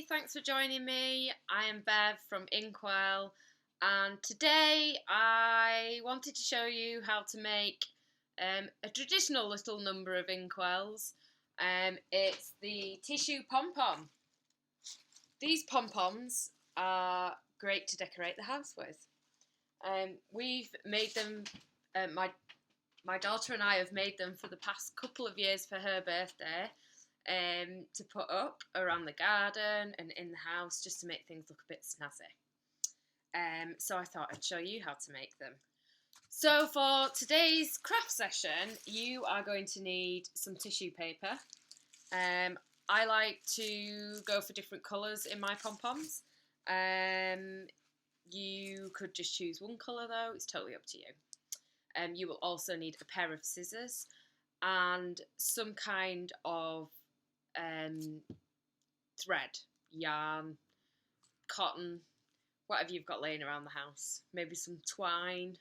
thanks for joining me. I am Bev from Inkwell, and today I wanted to show you how to make a traditional little number of Inkwells. It's the Tissue Pom Pom. These pom poms are great to decorate the house with. We've made them, my daughter and I have made them for the past couple of years for her birthday. To put up around the garden and in the house, just to make things look a bit snazzy. So I thought I'd show you how to make them. So for today's craft session, you are going to need some tissue paper. I like to go for different colours in my pom-poms. You could just choose one colour though, it's totally up to you. You will also need a pair of scissors and some kind of thread, yarn, cotton, whatever you've got laying around the house, maybe some twine.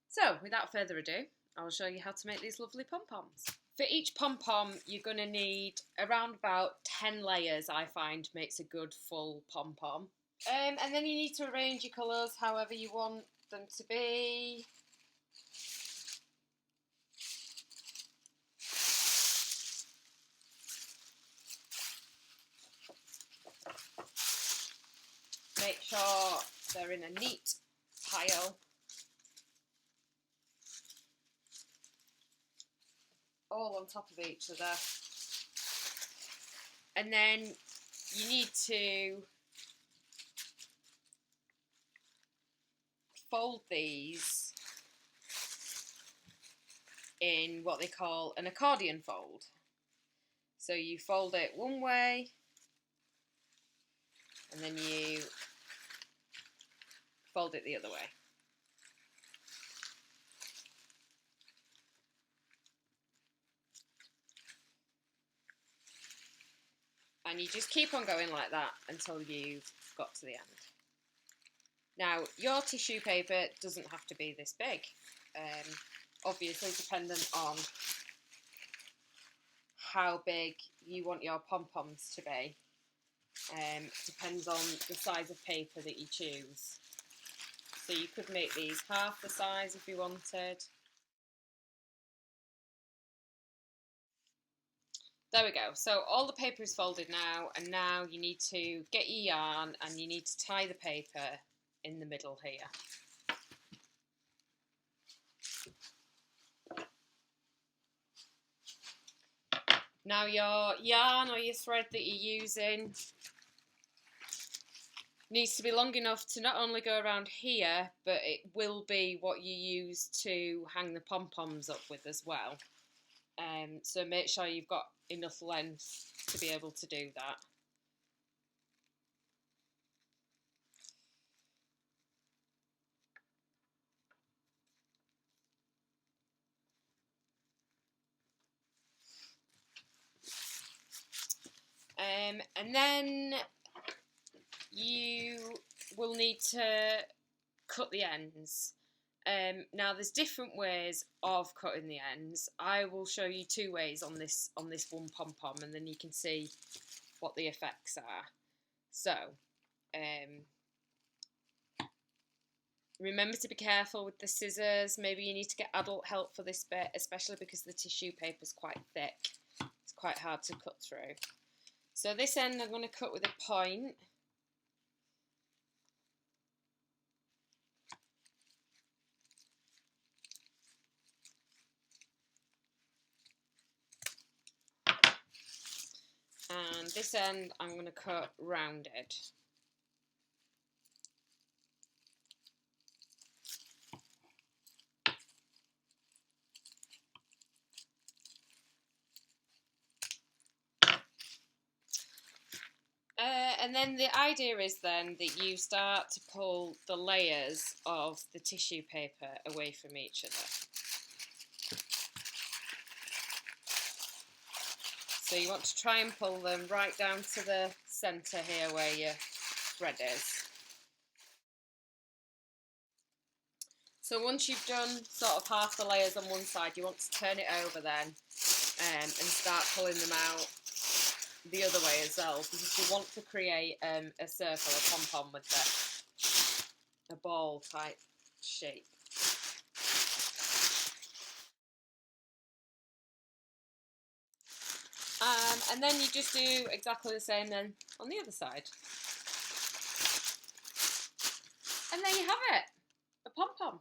So without further ado, I'll show you how to make these lovely pom-poms. For each pom-pom you're going to need around about 10 layers. I find makes a good full pom-pom. And then you need to arrange your colours however you want them to be. Make sure they're in a neat pile. All on top of each other. And then you need to fold these in what they call an accordion fold. So you fold it one way, and then you fold it the other way. And you just keep on going like that until you've got to the end. Now, your tissue paper doesn't have to be this big. Obviously dependent on how big you want your pom-poms to be. Depends on the size of paper that you choose. So you could make these half the size if you wanted. There we go. So all the paper is folded now, and now you need to get your yarn and you need to tie the paper in the middle here. Now your yarn or your thread that you're using needs to be long enough to not only go around here, but it will be what you use to hang the pom-poms up with as well. So make sure you've got enough length to be able to do that. And then you will need to cut the ends. Now there's different ways of cutting the ends. I will show you two ways on this one pom-pom, and then you can see what the effects are. So remember to be careful with the scissors. Maybe you need to get adult help for this bit, especially because the tissue paper is quite thick. It's quite hard to cut through. So this end I'm going to cut with a point. And this end I'm going to cut rounded. And then the idea is then that you start to pull the layers of the tissue paper away from each other. So you want to try and pull them right down to the centre here where your thread is. So once you've done sort of half the layers on one side, you want to turn it over then and start pulling them out the other way as well, because you want to create a circle, a pom-pom with a ball type shape. And then you just do exactly the same then on the other side. And there you have it, a pom-pom.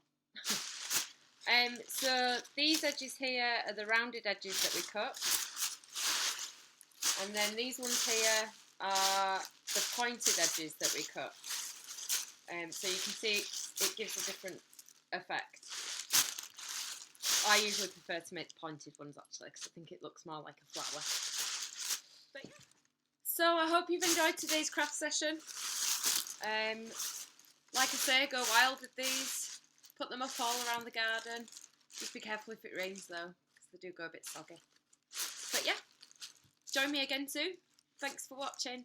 So these edges here are the rounded edges that we cut. And then these ones here are the pointed edges that we cut. So you can see it gives a different effect. I usually prefer to make the pointed ones actually, because I think it looks more like a flower. But yeah. So I hope you've enjoyed today's craft session. Like I say, go wild with these. Put them up all around the garden. Just be careful if it rains though, because they do go a bit soggy. But yeah, join me again soon. Thanks for watching.